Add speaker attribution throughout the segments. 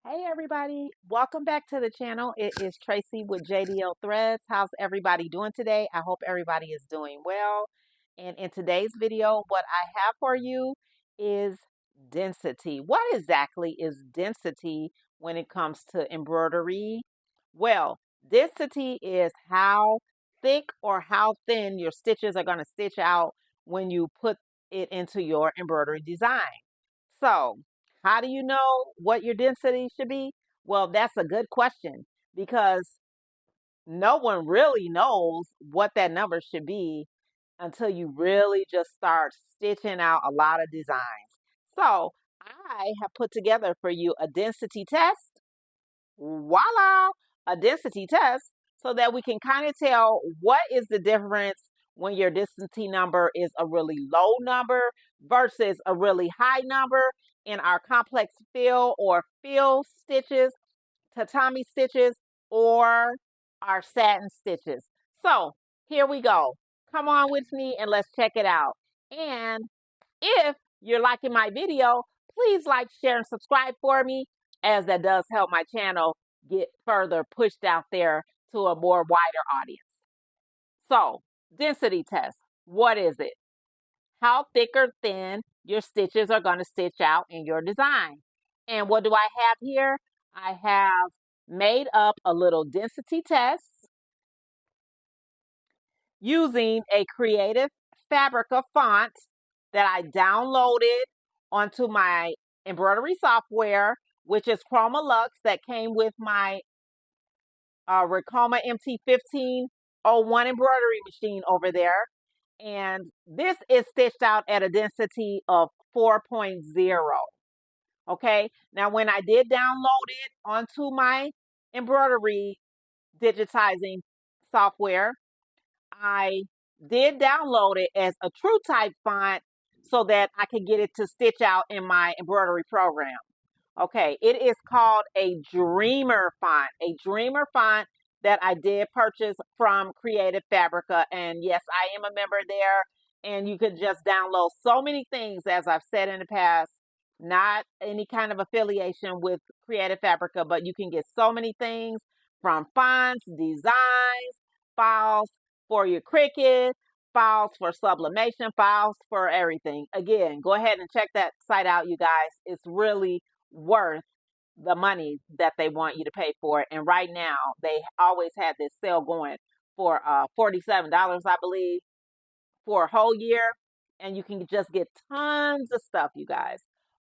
Speaker 1: Hey everybody, welcome back to the channel. It is Tracy with JDL Threads. How's everybody doing today? I hope everybody is doing well. And in today's video, what I have for you is density. What exactly is density when it comes to embroidery? Well, density is how thick or how thin your stitches are going to stitch out when you put it into your embroidery design. So, how do you know what your density should be? Well, that's a good question because no one really knows what that number should be until you really just start stitching out a lot of designs. So, I have put together for you a density test. Voila, a density test so that we can kind of tell what is the difference when your density number is a really low number versus a really high number in our complex fill or fill stitches, tatami stitches, or our satin stitches. So here we go. Come on with me and let's check it out. And if you're liking my video, please like, share, and subscribe for me, as that does help my channel get further pushed out there to a more wider audience. So, density test. What is it? How thick or thin your stitches are going to stitch out in your design. And what do I have here? I have made up a little density test using a Creative Fabrica font that I downloaded onto my embroidery software, which is Chroma Lux, that came with my Ricoma MT1501 embroidery machine over there. And this is stitched out at a density of 4.0. Okay, now when I did download it onto my embroidery digitizing software, I did download it as a true type font so that I could get it to stitch out in my embroidery program. Okay, it is called a Dreamer font, that I did purchase from Creative Fabrica. And yes, I am a member there. And you could just download so many things, as I've said in the past, not any kind of affiliation with Creative Fabrica, but you can get so many things from fonts, designs, files for your Cricut, files for sublimation, files for everything. Again, go ahead and check that site out, you guys. It's really worth the money that they want you to pay for it. And right now, they always had this sale going for $47, I believe, for a whole year. And you can just get tons of stuff, you guys.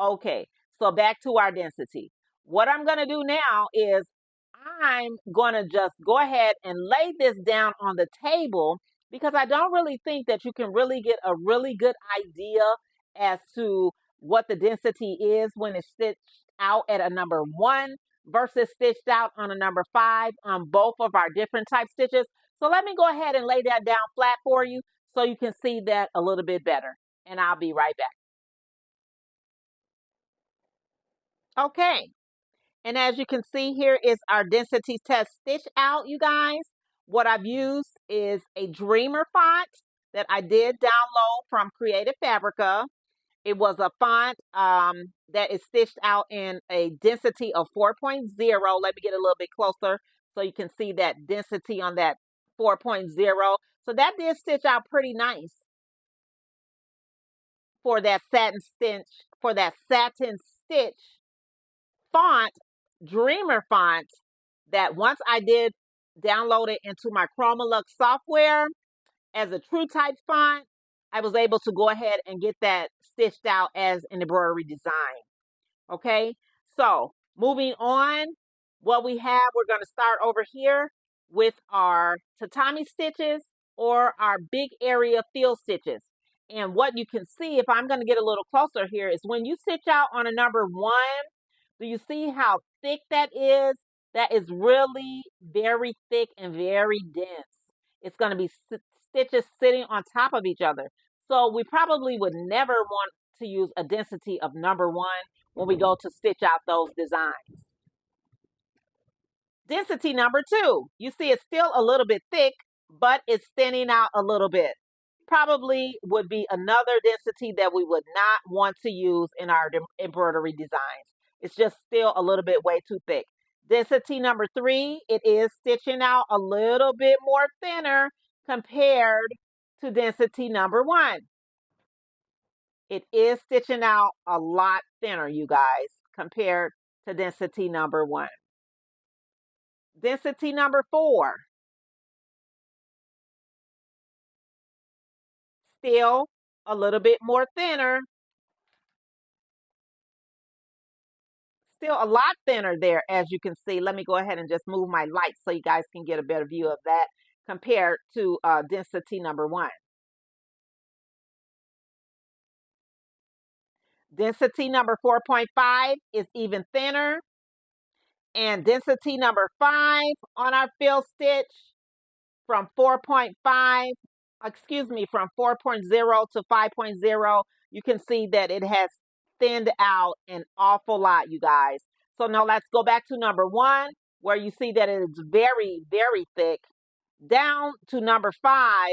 Speaker 1: Okay, so back to our density. What I'm going to do now is I'm going to just go ahead and lay this down on the table because I don't really think that you can really get a really good idea as to what the density is when it's stitched out at a number 1 versus stitched out on a number 5 on both of our different type stitches. So let me go ahead and lay that down flat for you so you can see that a little bit better. And I'll be right back. Okay. And as you can see, here is our density test stitch out, you guys. What I've used is a Dreamer font that I did download from Creative Fabrica. It was a font that is stitched out in a density of 4.0. Let me get a little bit closer so you can see that density on that 4.0. So that did stitch out pretty nice for that satin stitch font, Dreamer font, that once I did download it into my Chroma Lux software as a true type font, I was able to go ahead and get that stitched out as an embroidery design. Okay, so moving on, what we have, we're going to start over here with our tatami stitches or our big area fill stitches. And what you can see, if I'm going to get a little closer here, is when you stitch out on a number 1, do you see how thick that is? That is really very thick and very dense. It's going to be stitches sitting on top of each other. So we probably would never want to use a density of number 1 when we go to stitch out those designs. Density number 2, you see it's still a little bit thick, but it's thinning out a little bit. Probably would be another density that we would not want to use in our embroidery designs. It's just still a little bit way too thick. Density number 3, it is stitching out a little bit more thinner compared to density number 1. It is stitching out a lot thinner, you guys, compared to density number 1. Density number 4, still a little bit more thinner. Still a lot thinner there, as you can see. Let me go ahead and just move my light so you guys can get a better view of that compared to density number 1. Density number 4.5 is even thinner. And density number 5 on our fill stitch from 4.5, from 4.0 to 5.0, you can see that it has thinned out an awful lot, you guys. So now let's go back to number 1, where you see that it is very, very thick, down to number 5,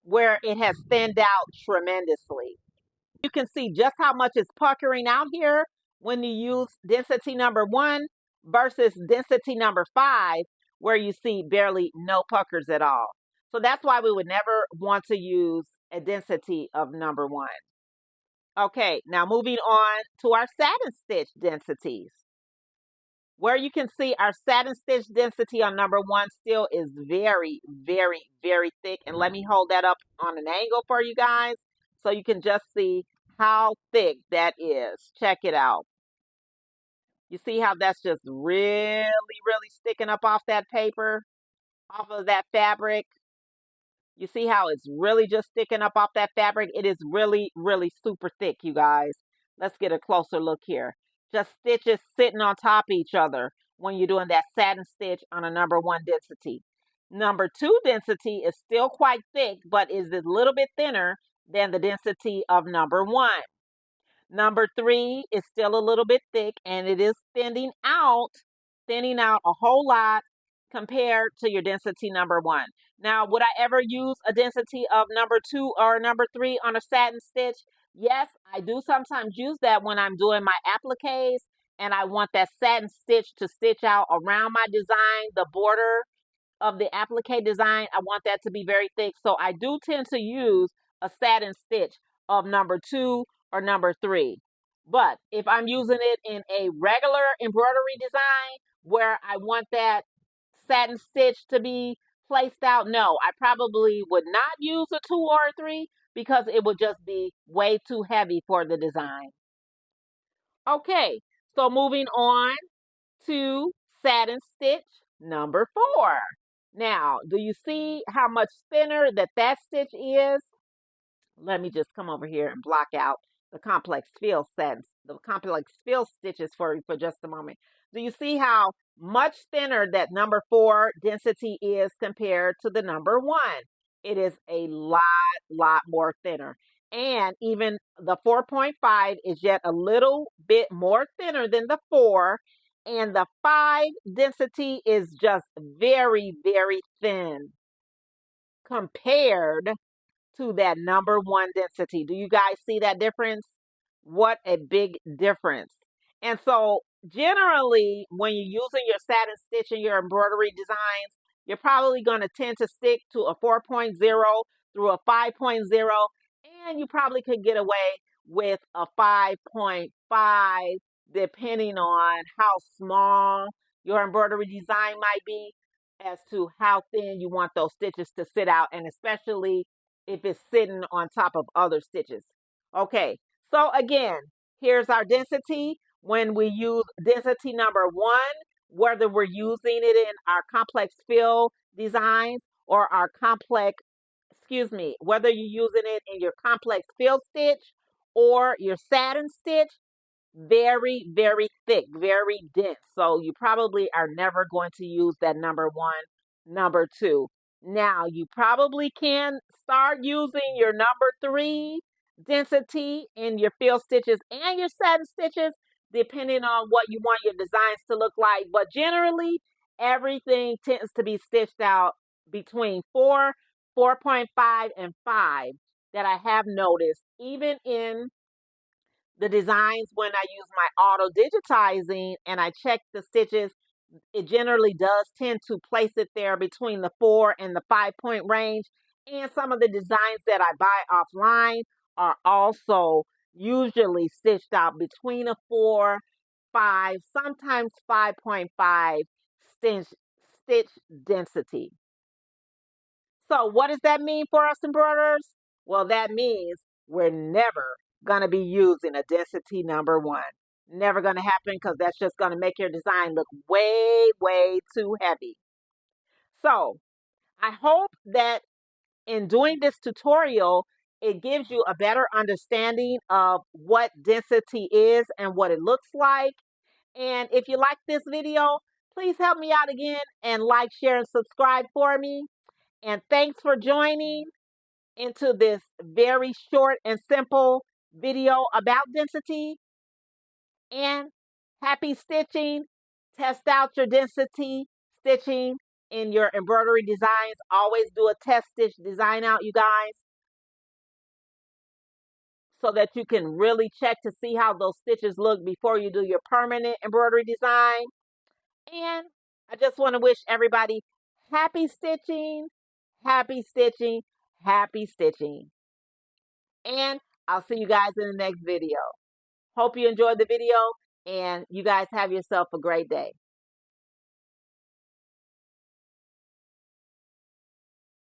Speaker 1: where it has thinned out tremendously. You can see just how much is puckering out here when you use density number 1 versus density number 5, where you see barely no puckers at all. So that's why we would never want to use a density of number 1. Okay, now moving on to our satin stitch densities, where you can see our satin stitch density on number 1 still is very, very, very thick. And let me hold that up on an angle for you guys so you can just see how thick that is. Check it out. You see how that's just really, really sticking up off that paper, off of that fabric? You see how it's really just sticking up off that fabric? It is really, really super thick, you guys. Let's get a closer look here. Just stitches sitting on top of each other when you're doing that satin stitch on a number 1 density. Number 2 density is still quite thick, but is a little bit thinner than the density of number 1. Number 3 is still a little bit thick, and it is thinning out a whole lot compared to your density number 1. Now, would I ever use a density of number 2 or number 3 on a satin stitch? Yes, I do sometimes use that when I'm doing my appliques and I want that satin stitch to stitch out around my design, the border of the applique design. I want that to be very thick. So I do tend to use a satin stitch of number 2 or number 3. But if I'm using it in a regular embroidery design where I want that satin stitch to be placed out, no, I probably would not use a 2 or a 3 because it would just be way too heavy for the design. Okay, so moving on to satin stitch number 4. Now, do you see how much thinner that stitch is? Let me just come over here and block out the complex fill stitches for just a moment. Do you see how much thinner that number 4 density is compared to the number 1? It is a lot more thinner. And even the 4.5 is yet a little bit more thinner than the 4. And the 5 density is just very, very thin compared to that number 1 density. Do you guys see that difference? What a big difference. And so generally, when you're using your satin stitch in your embroidery designs, you're probably going to tend to stick to a 4.0 through a 5.0, and you probably could get away with a 5.5 depending on how small your embroidery design might be as to how thin you want those stitches to sit out, and especially if it's sitting on top of other stitches. Okay, so again, here's our density. When we use density number 1, whether we're using it in our complex fill designs or our whether you're using it in your complex fill stitch or your satin stitch, very, very thick, very dense. So you probably are never going to use that number 1, number 2. Now you probably can start using your number 3 density in your fill stitches and your satin stitches, depending on what you want your designs to look like. But generally, everything tends to be stitched out between 4, 4.5, and 5 that I have noticed, even in the designs when I use my auto digitizing and I check the stitches, it generally does tend to place it there between the 4 and the 5 point range. And some of the designs that I buy offline are also usually stitched out between a 4, 5, sometimes 5.5 stitch, stitch density. So, what does that mean for us embroiderers? Well, that means we're never going to be using a density number 1. Never going to happen because that's just going to make your design look way, way too heavy. So, I hope that in doing this tutorial, it gives you a better understanding of what density is and what it looks like. And if you like this video, please help me out again and like, share, and subscribe for me. And thanks for joining into this very short and simple video about density. And happy stitching. Test out your density stitching in your embroidery designs. Always do a test stitch design out, you guys, so that you can really check to see how those stitches look before you do your permanent embroidery design. And I just want to wish everybody happy stitching, happy stitching, happy stitching. And I'll see you guys in the next video. Hope you enjoyed the video and you guys have yourself a great day.